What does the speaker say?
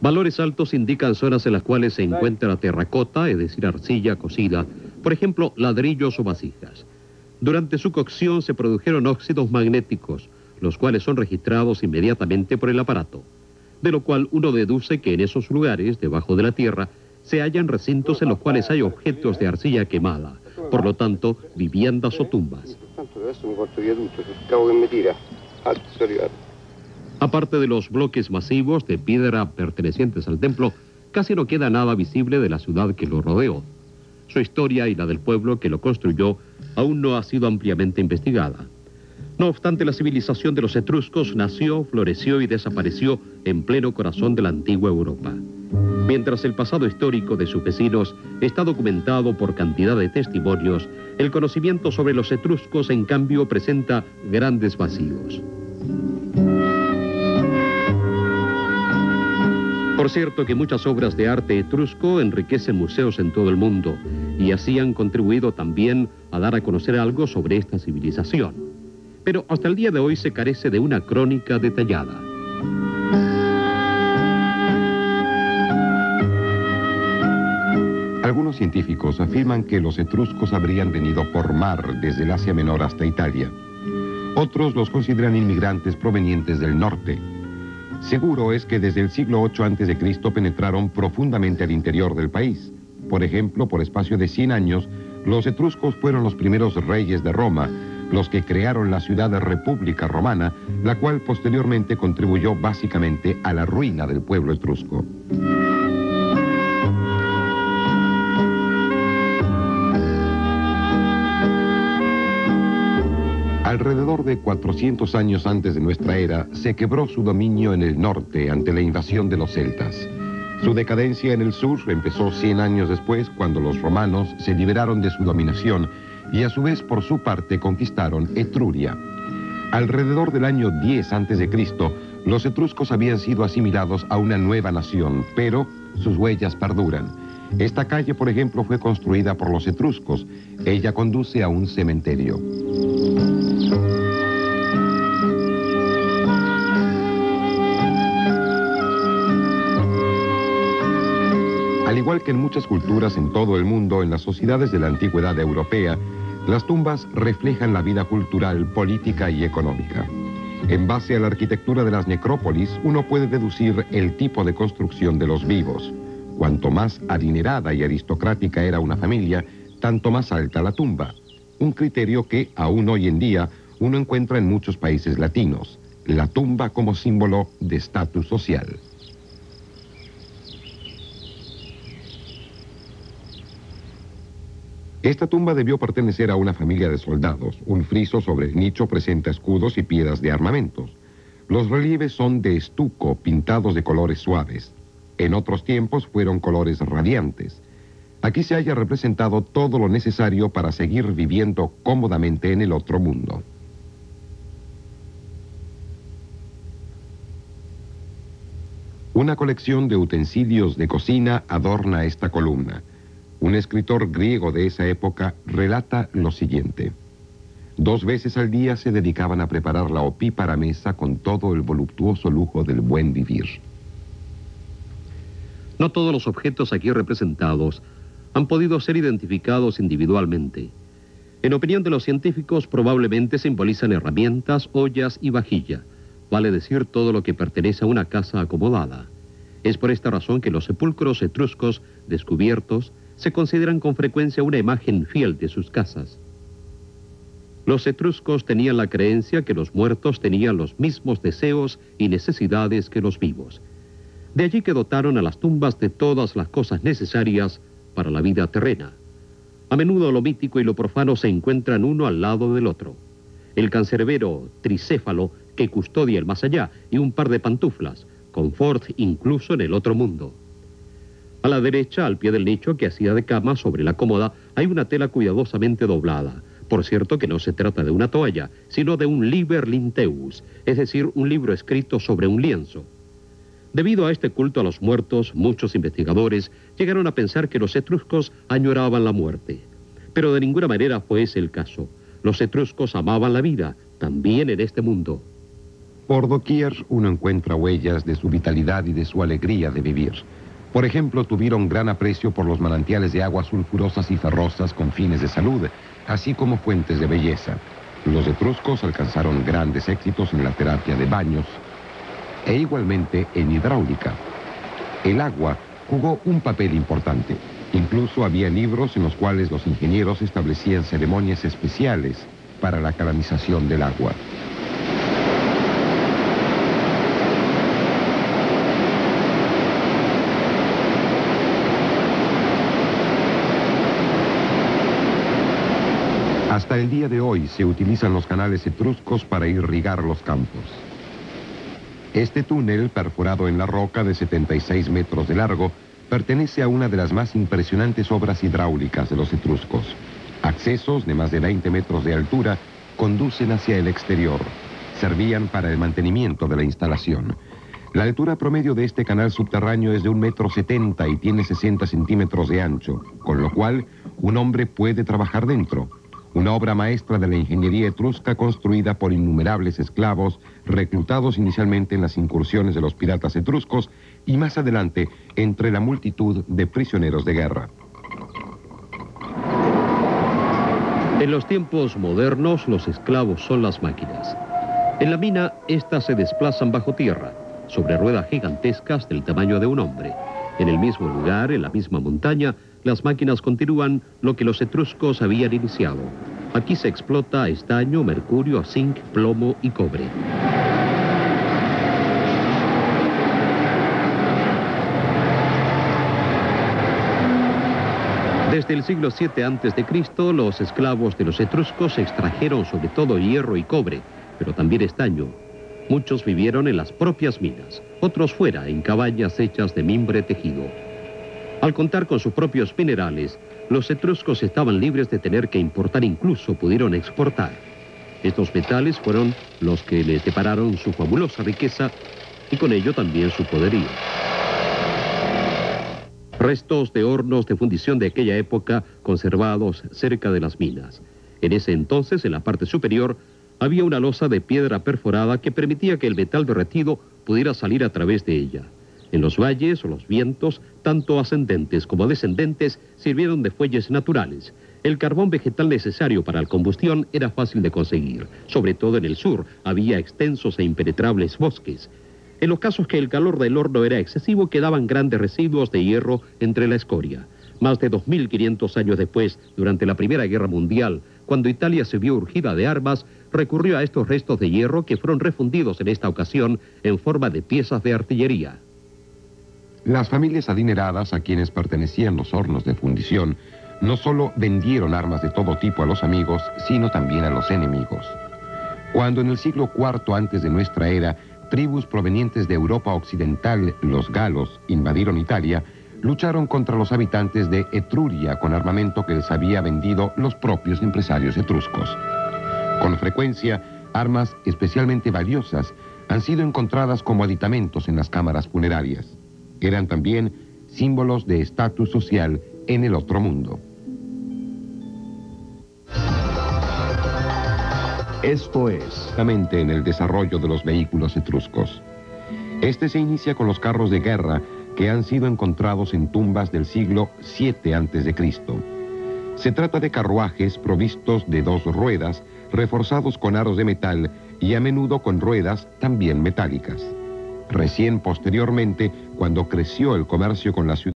Valores altos indican zonas en las cuales se encuentra terracota, es decir, arcilla cocida, por ejemplo, ladrillos o vasijas. Durante su cocción se produjeron óxidos magnéticos, los cuales son registrados inmediatamente por el aparato, de lo cual uno deduce que en esos lugares, debajo de la tierra, se hallan recintos en los cuales hay objetos de arcilla quemada, por lo tanto, viviendas o tumbas. Aparte de los bloques masivos de piedra pertenecientes al templo, casi no queda nada visible de la ciudad que lo rodeó. Su historia y la del pueblo que lo construyó aún no ha sido ampliamente investigada. No obstante, la civilización de los etruscos nació, floreció y desapareció en pleno corazón de la antigua Europa. Mientras el pasado histórico de sus vecinos está documentado por cantidad de testimonios, el conocimiento sobre los etruscos, en cambio, presenta grandes vacíos. Por cierto que muchas obras de arte etrusco enriquecen museos en todo el mundo y así han contribuido también a dar a conocer algo sobre esta civilización. Pero hasta el día de hoy se carece de una crónica detallada. Algunos científicos afirman que los etruscos habrían venido por mar desde el Asia Menor hasta Italia. Otros los consideran inmigrantes provenientes del norte. Seguro es que desde el siglo VIII a.C. penetraron profundamente al interior del país. Por ejemplo, por espacio de 100 años, los etruscos fueron los primeros reyes de Roma, los que crearon la ciudad de República Romana, la cual posteriormente contribuyó básicamente a la ruina del pueblo etrusco. Alrededor de 400 años antes de nuestra era, se quebró su dominio en el norte ante la invasión de los celtas. Su decadencia en el sur empezó 100 años después, cuando los romanos se liberaron de su dominación y a su vez por su parte conquistaron Etruria. Alrededor del año 10 a.C., los etruscos habían sido asimilados a una nueva nación, pero sus huellas perduran. Esta calle, por ejemplo, fue construida por los etruscos. Ella conduce a un cementerio. Al igual que en muchas culturas en todo el mundo, en las sociedades de la antigüedad europea, las tumbas reflejan la vida cultural, política y económica. En base a la arquitectura de las necrópolis, uno puede deducir el tipo de construcción de los vivos. Cuanto más adinerada y aristocrática era una familia, tanto más alta la tumba. Un criterio que, aún hoy en día, uno encuentra en muchos países latinos. La tumba como símbolo de estatus social. Esta tumba debió pertenecer a una familia de soldados. Un friso sobre el nicho presenta escudos y piedras de armamentos. Los relieves son de estuco, pintados de colores suaves. En otros tiempos fueron colores radiantes. Aquí se halla representado todo lo necesario para seguir viviendo cómodamente en el otro mundo. Una colección de utensilios de cocina adorna esta columna. Un escritor griego de esa época relata lo siguiente. 2 veces al día se dedicaban a preparar la opípara mesa con todo el voluptuoso lujo del buen vivir. No todos los objetos aquí representados han podido ser identificados individualmente. En opinión de los científicos, probablemente simbolizan herramientas, ollas y vajilla, vale decir todo lo que pertenece a una casa acomodada. Es por esta razón que los sepulcros etruscos descubiertos se consideran con frecuencia una imagen fiel de sus casas. Los etruscos tenían la creencia que los muertos tenían los mismos deseos y necesidades que los vivos. De allí que dotaron a las tumbas de todas las cosas necesarias para la vida terrena. A menudo lo mítico y lo profano se encuentran uno al lado del otro. El cancerbero tricéfalo que custodia el más allá y un par de pantuflas, confort incluso en el otro mundo. A la derecha, al pie del nicho que hacía de cama sobre la cómoda, hay una tela cuidadosamente doblada. Por cierto que no se trata de una toalla, sino de un liber linteus, es decir, un libro escrito sobre un lienzo. Debido a este culto a los muertos, muchos investigadores llegaron a pensar que los etruscos añoraban la muerte. Pero de ninguna manera fue ese el caso. Los etruscos amaban la vida, también en este mundo. Por doquier uno encuentra huellas de su vitalidad y de su alegría de vivir. Por ejemplo, tuvieron gran aprecio por los manantiales de aguas sulfurosas y ferrosas con fines de salud, así como fuentes de belleza. Los etruscos alcanzaron grandes éxitos en la terapia de baños e igualmente en hidráulica. El agua jugó un papel importante. Incluso había libros en los cuales los ingenieros establecían ceremonias especiales para la canalización del agua. Hasta el día de hoy se utilizan los canales etruscos para irrigar los campos. Este túnel, perforado en la roca de 76 metros de largo, pertenece a una de las más impresionantes obras hidráulicas de los etruscos. Accesos de más de 20 metros de altura conducen hacia el exterior. Servían para el mantenimiento de la instalación. La altura promedio de este canal subterráneo es de 1,70 m y tiene 60 centímetros de ancho, con lo cual un hombre puede trabajar dentro. Una obra maestra de la ingeniería etrusca construida por innumerables esclavos, reclutados inicialmente en las incursiones de los piratas etruscos y más adelante entre la multitud de prisioneros de guerra. En los tiempos modernos, los esclavos son las máquinas. En la mina, estas se desplazan bajo tierra, sobre ruedas gigantescas del tamaño de un hombre. En el mismo lugar, en la misma montaña, las máquinas continúan lo que los etruscos habían iniciado. Aquí se explota estaño, mercurio, zinc, plomo y cobre. Desde el siglo VII a.C., los esclavos de los etruscos extrajeron sobre todo hierro y cobre, pero también estaño. Muchos vivieron en las propias minas, otros fuera, en cabañas hechas de mimbre tejido. Al contar con sus propios minerales, los etruscos estaban libres de tener que importar, incluso pudieron exportar. Estos metales fueron los que les depararon su fabulosa riqueza y con ello también su poderío. Restos de hornos de fundición de aquella época conservados cerca de las minas. En ese entonces, en la parte superior, había una losa de piedra perforada que permitía que el metal derretido pudiera salir a través de ella. En los valles o los vientos, tanto ascendentes como descendentes, sirvieron de fuelles naturales. El carbón vegetal necesario para la combustión era fácil de conseguir. Sobre todo en el sur, había extensos e impenetrables bosques. En los casos que el calor del horno era excesivo, quedaban grandes residuos de hierro entre la escoria. Más de 2500 años después, durante la Primera Guerra Mundial, cuando Italia se vio urgida de armas, recurrió a estos restos de hierro que fueron refundidos en esta ocasión en forma de piezas de artillería. Las familias adineradas a quienes pertenecían los hornos de fundición no solo vendieron armas de todo tipo a los amigos, sino también a los enemigos. Cuando en el siglo IV antes de nuestra era, tribus provenientes de Europa Occidental, los galos, invadieron Italia, lucharon contra los habitantes de Etruria con armamento que les había vendido los propios empresarios etruscos. Con frecuencia, armas especialmente valiosas han sido encontradas como aditamentos en las cámaras funerarias. Eran también símbolos de estatus social en el otro mundo. Esto es En el desarrollo de los vehículos etruscos. Este se inicia con los carros de guerra que han sido encontrados en tumbas del siglo VII a.C. Se trata de carruajes provistos de 2 ruedas, reforzados con aros de metal y a menudo con ruedas también metálicas. Recién posteriormente, cuando creció el comercio con la ciudad,